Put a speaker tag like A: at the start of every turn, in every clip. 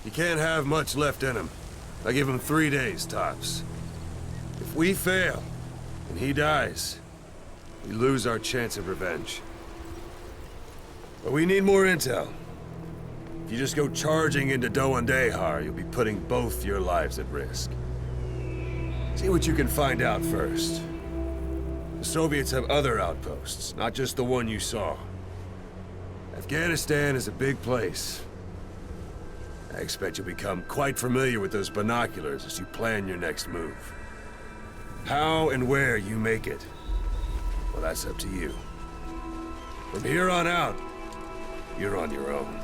A: He can't have much left in him. I give him 3 days, tops. If we fail, and he dies, we lose our chance of revenge. But we need more intel. If you just go charging into Dehar, you'll be putting both your lives at risk. See what you can find out first. The Soviets have other outposts, not just the one you saw. Afghanistan is a big place. I expect you'll become quite familiar with those binoculars as you plan your next move. How and where you make it, well, that's up to you. From here on out, you're on your own.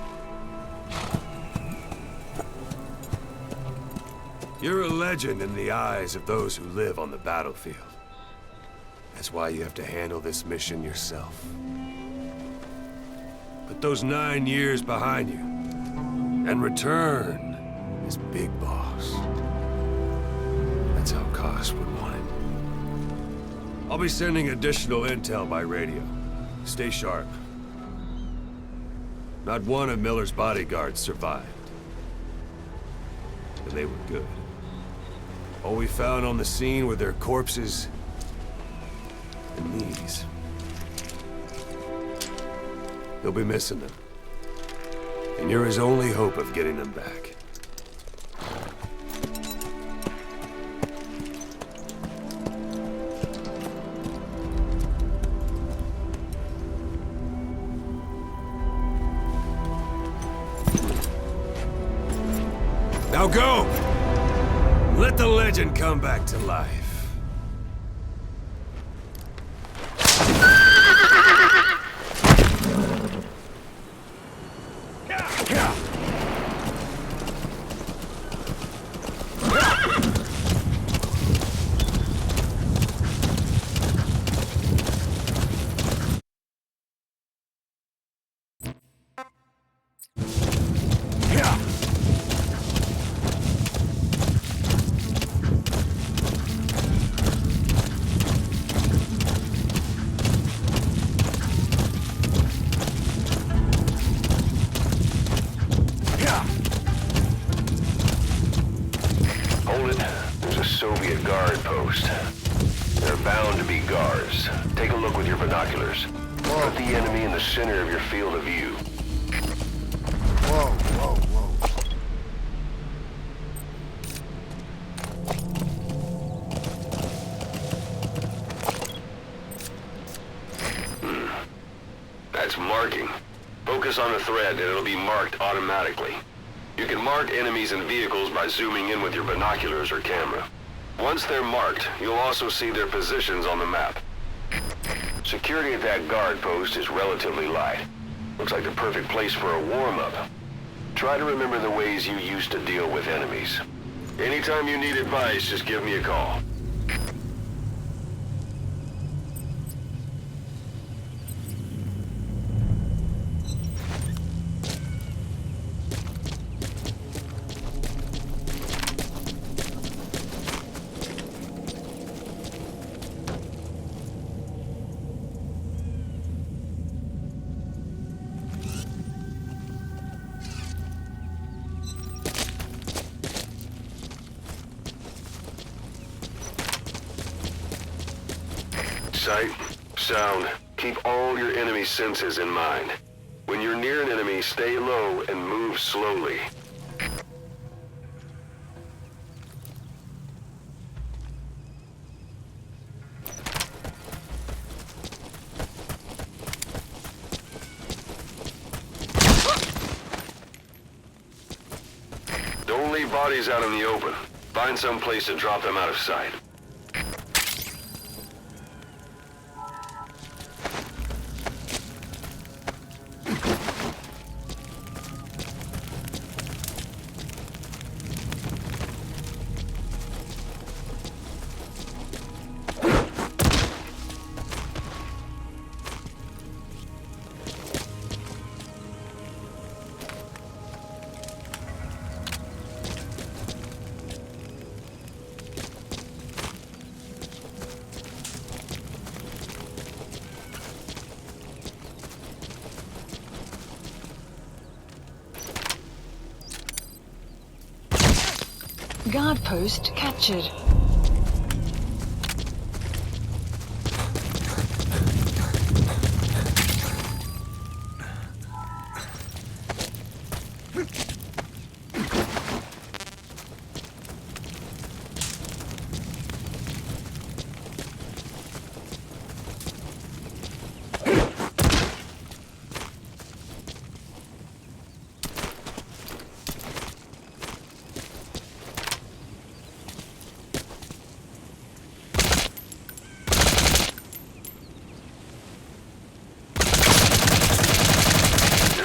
A: You're a legend in the eyes of those who live on the battlefield. That's why you have to handle this mission yourself. Put those 9 years behind you, and return as Big Boss. That's how Koss would want it. I'll be sending additional intel by radio. Stay sharp. Not one of Miller's bodyguards survived. And they were good. All we found on the scene were their corpses and these. They'll be missing them. And you're his only hope of getting them back. Now go! Let the legend come back to life.
B: Soviet guard post. There are bound to be guards. Take a look with your binoculars. Put the enemy in the center of your field of view.
C: Whoa, whoa, whoa.
B: That's marking. Focus on the thread and it'll be marked automatically. You can mark enemies and vehicles by zooming in with your binoculars or camera. Once they're marked, you'll also see their positions on the map. Security at that guard post is relatively light. Looks like the perfect place for a warm-up. Try to remember the ways you used to deal with enemies. Anytime you need advice, just give me a call. Sight, sound, keep all your enemy senses in mind. When you're near an enemy, stay low and move slowly. Don't leave bodies out in the open. Find some place to drop them out of sight.
D: Guard post captured.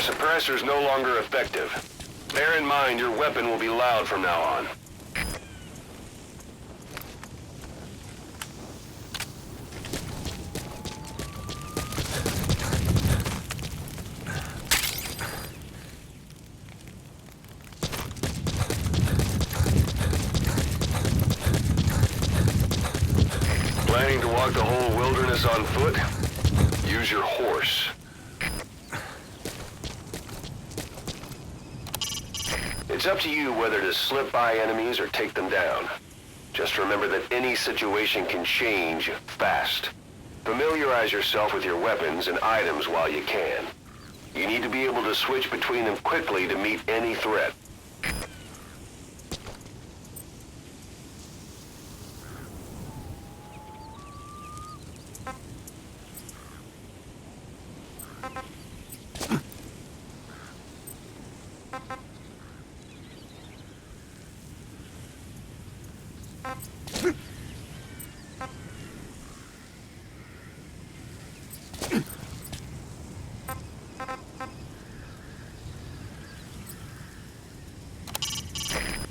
B: Suppressor's no longer effective. Bear in mind your weapon will be loud from now on. Planning to walk the whole wilderness on foot? Use your horse. It's up to you whether to slip by enemies or take them down. Just remember that any situation can change fast. Familiarize yourself with your weapons and items while you can. You need to be able to switch between them quickly to meet any threat.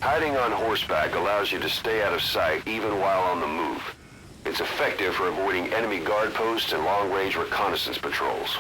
B: Hiding on horseback allows you to stay out of sight even while on the move. It's effective for avoiding enemy guard posts and long-range reconnaissance patrols.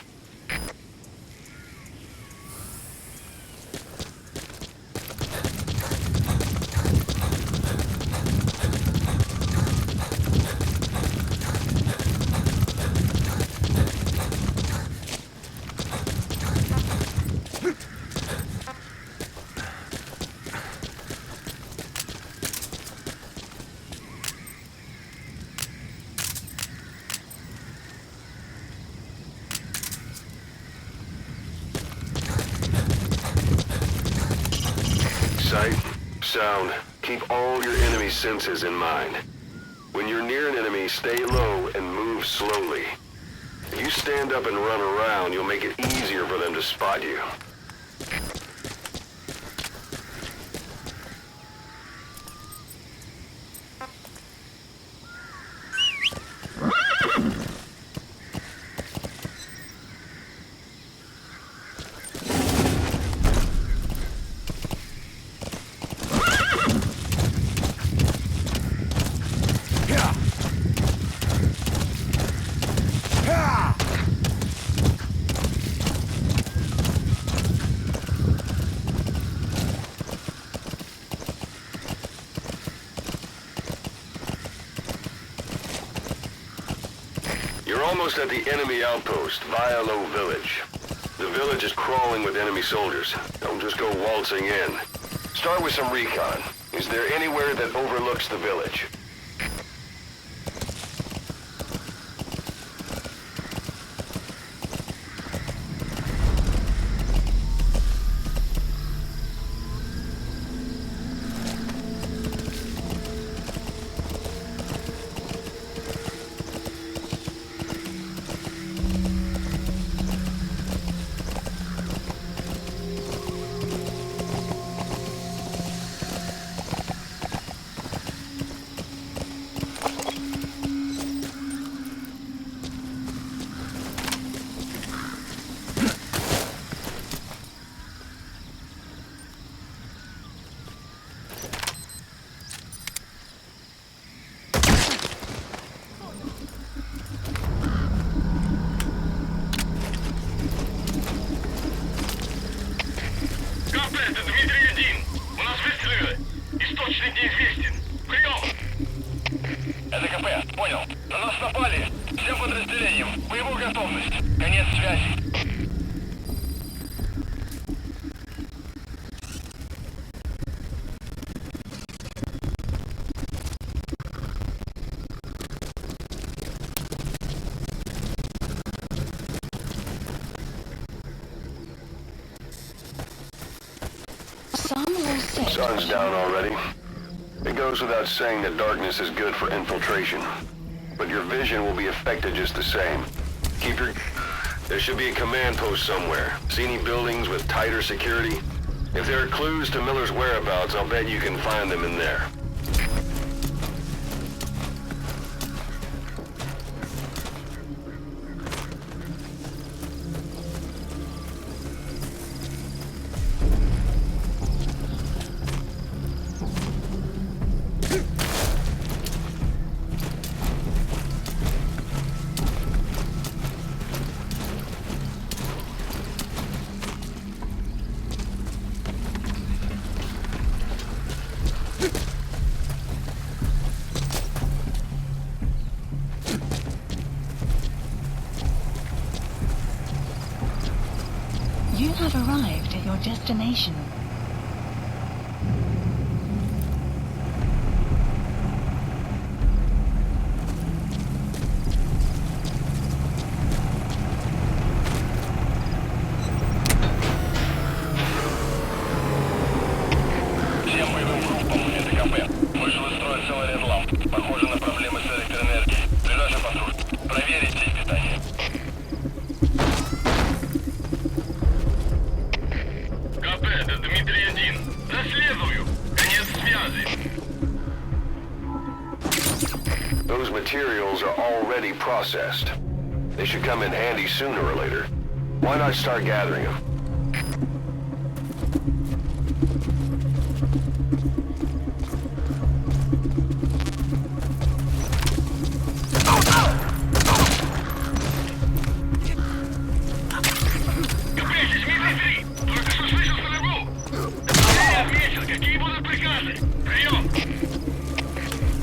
B: Sight, sound, keep all your enemy senses in mind. When you're near an enemy, stay low and move slowly. If you stand up and run around, you'll make it easier for them to spot you. You're almost at the enemy outpost, Vialo Village. The village is crawling with enemy soldiers. Don't just go waltzing in. Start with some recon. Is there anywhere that overlooks the village? sun's down already. It goes without saying that darkness is good for infiltration. But your vision will be affected just the same. Keep your... There should be a command post somewhere. See any buildings with tighter security? If there are clues to Miller's whereabouts, I'll bet you can find them in there.
D: You have arrived at your destination.
E: Всем боевым группам, это КП. Вышел из строя целый ряд ламп. Похоже на проблемы с электроэнергией. Ближайший патруль. Проверить здесь питание. КП, это Дмитрий-1. Доследую. Конец связи.
B: Those materials are already processed. They should come in handy sooner or later. Why not start gathering them?
E: КП, здесь Дмитрий-3. Только что слышал стрельбу. Я отметил, какие будут приказы. Прием.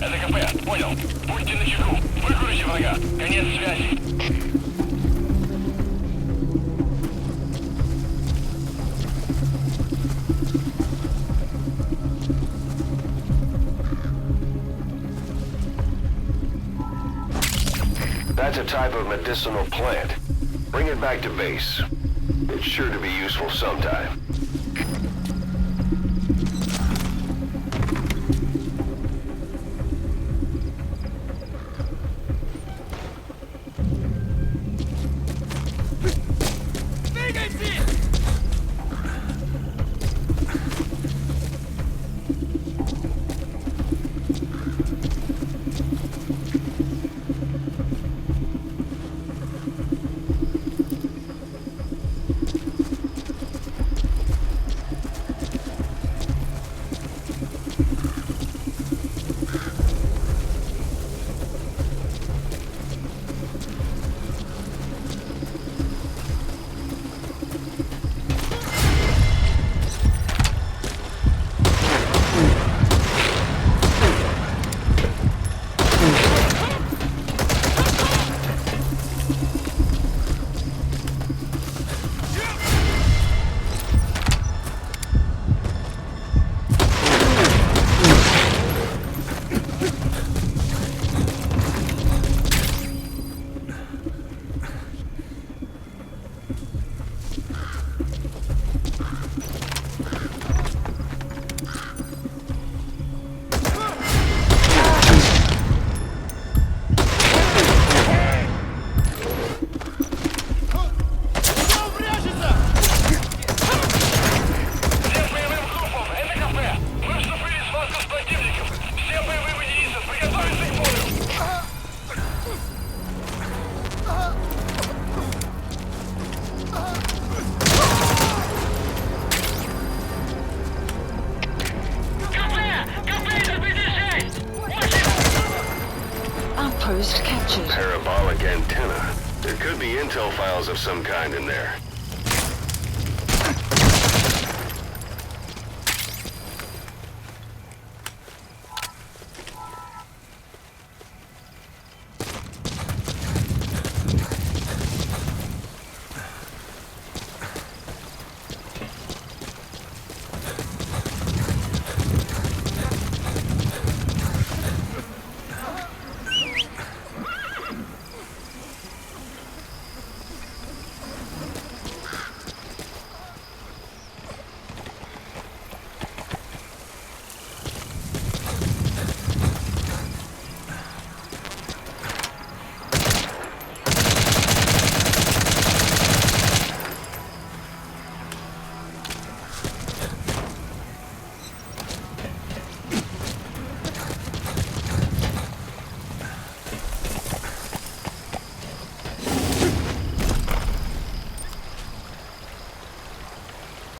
E: Это КП, понял. Будьте начеку. Выкурите врага. Конец связи.
B: That's a type of medicinal plant. Bring it back to base. It's sure to be useful sometime.
D: Outpost captured.
B: Parabolic antenna. There could be intel files of some kind in there.